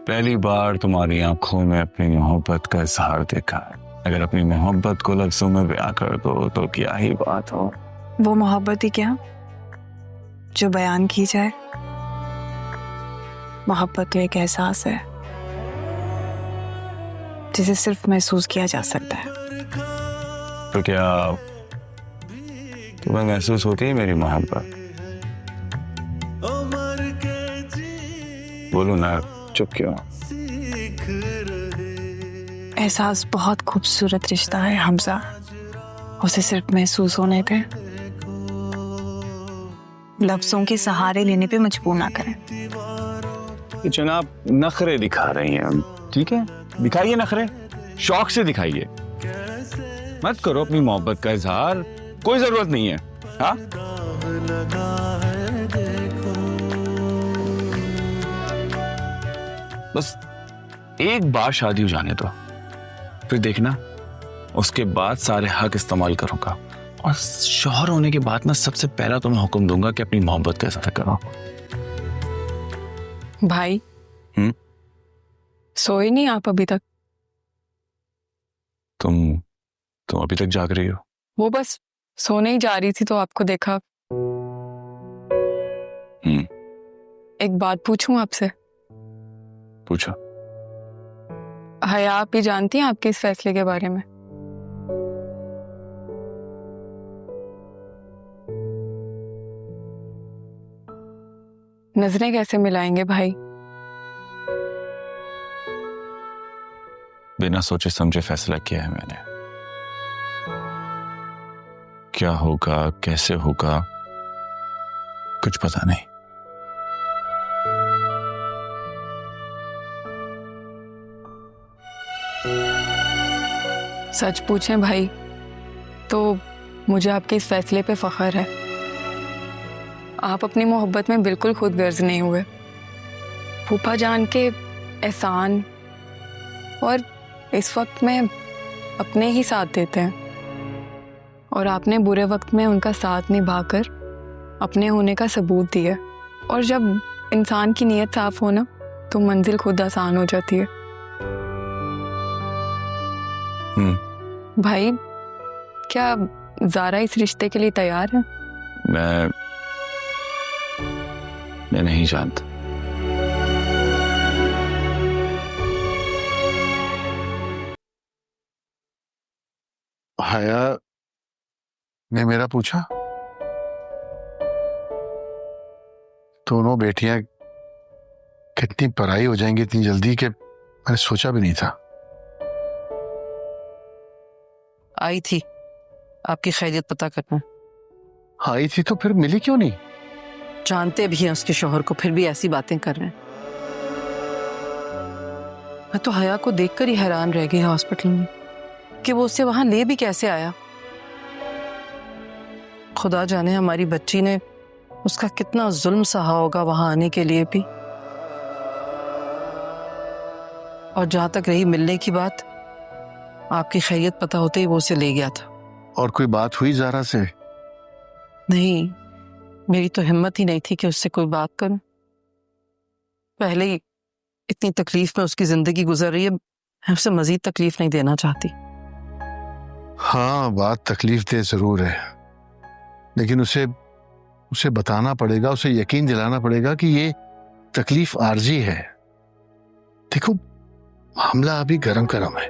पहली बार तुम्हारी आंखों में अपनी मोहब्बत का इजहार देखा है। अगर अपनी मोहब्बत को लफ्जों में बयां कर दो तो क्या ही बात हो। वो मोहब्बत ही क्या जो बयान की जाए। मोहब्बत तो एक एहसास है जिसे सिर्फ महसूस किया जा सकता है। तो क्या तुम्हें महसूस होती है मेरी मोहब्बत? बोलो ना, चुप क्यों? एहसास बहुत खूबसूरत रिश्ता है हमजा, उसे सिर्फ महसूस होने पे, लफ्जों के सहारे लेने पे मजबूर ना करें। जनाब नखरे दिखा रही हैं, ठीक है, दिखाइए नखरे, शौक से दिखाइए, मत करो अपनी मोहब्बत का इजहार, कोई जरूरत नहीं है। हाँ, बस एक बार शादी हो जाने दो, फिर देखना उसके बाद सारे हक इस्तेमाल करूंगा, और शौहर होने के बाद ना सबसे पहला तुम्हें हुक्म दूंगा कि अपनी मोहब्बत का इजहार करो। भाई सोए नहीं आप अभी तक? तुम अभी तक जाग रही हो? वो बस सोने ही जा रही थी तो आपको देखा। एक बात पूछूं आपसे? पूछो। हया आप ही जानती हैं आपके इस फैसले के बारे में? नजरें कैसे मिलाएंगे भाई? बिना सोचे समझे फैसला किया है मैंने। क्या होगा, कैसे होगा, कुछ पता नहीं। सच पूछें भाई तो मुझे आपके इस फैसले पे फख्र है। आप अपनी मोहब्बत में बिल्कुल खुद गर्ज नहीं हुए। फूफा जान के एहसान और इस वक्त में अपने ही साथ देते हैं, और आपने बुरे वक्त में उनका साथ निभाकर अपने होने का सबूत दिया। और जब इंसान की नीयत साफ हो ना तो मंजिल खुद आसान हो जाती है। भाई क्या ज़ारा इस रिश्ते के लिए तैयार है? मैं नहीं जानता। हया ने मेरा पूछा, दोनों बेटियां कितनी पराई हो जाएंगी इतनी जल्दी कि मैंने सोचा भी नहीं था। आई थी आपकी खैरियत पता करना। आई थी तो फिर मिली क्यों नहीं? जानते भी हैं उसके शौहर को, फिर भी ऐसी बातें कर रहे हैं। मैं तो हया को देखकर ही हैरान रह गई हॉस्पिटल में कि वो उससे वहां ले भी कैसे आया। खुदा जाने हमारी बच्ची ने उसका कितना जुल्म सहा होगा वहां आने के लिए भी। और जहां तक रही मिलने की बात, आपकी खैरियत पता होते ही वो उसे ले गया था। और कोई बात हुई ज़ारा से? नहीं, मेरी तो हिम्मत ही नहीं थी कि उससे कोई बात करूं। पहले ही इतनी तकलीफ में उसकी जिंदगी गुजर रही है, मैं उसे मजीद तकलीफ नहीं देना चाहती। हाँ, बात तकलीफ दे जरूर है, लेकिन उसे बताना पड़ेगा, उसे यकीन दिलाना पड़ेगा कि ये तकलीफ आर्जी है। देखो, मामला अभी गरम गरम है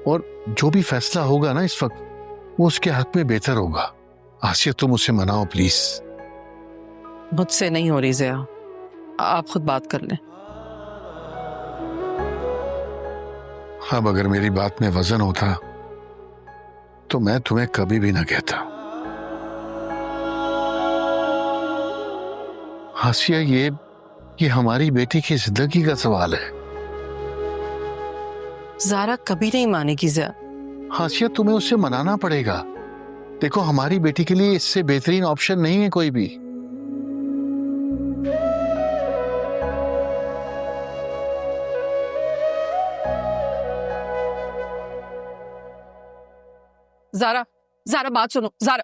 और जो भी फैसला होगा ना इस वक्त वो उसके हक में बेहतर होगा। आसिया, तुम उसे मनाओ प्लीज। मुझसे नहीं हो रही ज़या, आप खुद बात कर लें। अब अगर मेरी बात में वजन होता तो मैं तुम्हें कभी भी ना कहता। आसिया, ये हमारी बेटी की जिंदगी का सवाल है। ज़ारा कभी नहीं मानेगी ज़या। आसिया, तुम्हें उसे मनाना पड़ेगा। देखो, हमारी बेटी के लिए इससे बेहतरीन ऑप्शन नहीं है कोई भी। ज़ारा, ज़ारा बात सुनो। ज़ारा,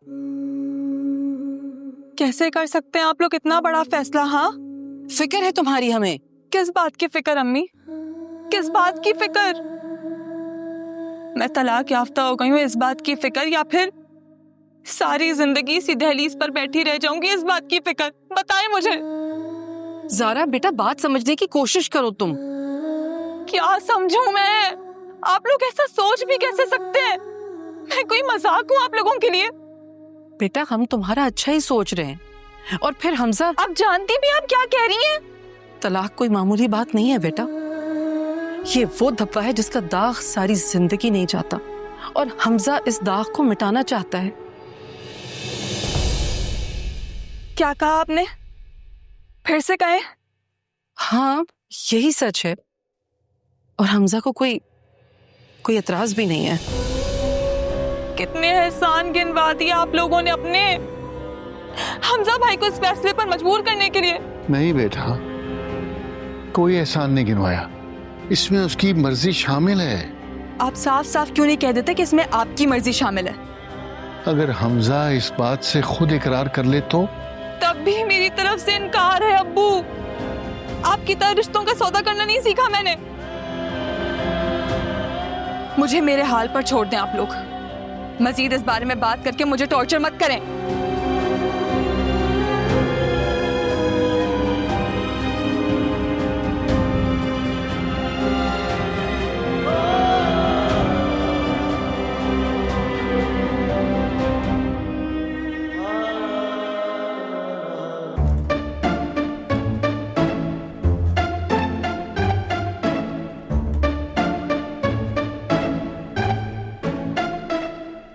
कैसे कर सकते हैं आप लोग इतना बड़ा फैसला? हाँ, फिक्र है तुम्हारी हमें किस बात की फिक्र अम्मी, किस बात की फिक्र? मैं तलाक याफ्ता हो गई हूँ इस बात की फिक्र, या फिर सारी जिंदगी इसी दहलीज पर बैठी रह जाऊंगी इस बात की फिक्र? बताएं मुझे। ज़ारा बेटा, बात समझने की कोशिश करो तुम। क्या समझूं मैं? आप लोग ऐसा सोच भी कैसे सकते हैं? मैं कोई मजाक हूँ आप लोगों के लिए? बेटा हम तुम्हारा अच्छा ही सोच रहे हैं। और फिर हमजा, आप जानती भी आप क्या कह रही हैं? तलाक कोई मामूली बात नहीं है बेटा। ये वो धब्बा है जिसका दाग सारी जिंदगी नहीं जाता, और हमजा इस दाग को मिटाना चाहता है। क्या कहा आपने? फिर से कहें। हाँ, यही सच है। और हमजा को कोई एतराज भी नहीं है। कितने एहसान गिनवा दिए आप लोगों ने अपने हमजा भाई को इस फैसले पर मजबूर करने के लिए। नहीं बेटा, कोई एहसान नहीं गिनवाया, इसमें उसकी मर्जी शामिल है। आप साफ साफ क्यों नहीं कह देते कि इसमें आपकी मर्जी शामिल है? अगर हमजा इस बात से खुद इकरार कर ले तो? तब भी मेरी तरफ से इनकार है अब्बू। आपकी तरह रिश्तों का सौदा करना नहीं सीखा मैंने। मुझे मेरे हाल पर छोड़ दें आप लोग। मजीद इस बारे में बात करके मुझे टॉर्चर मत करें।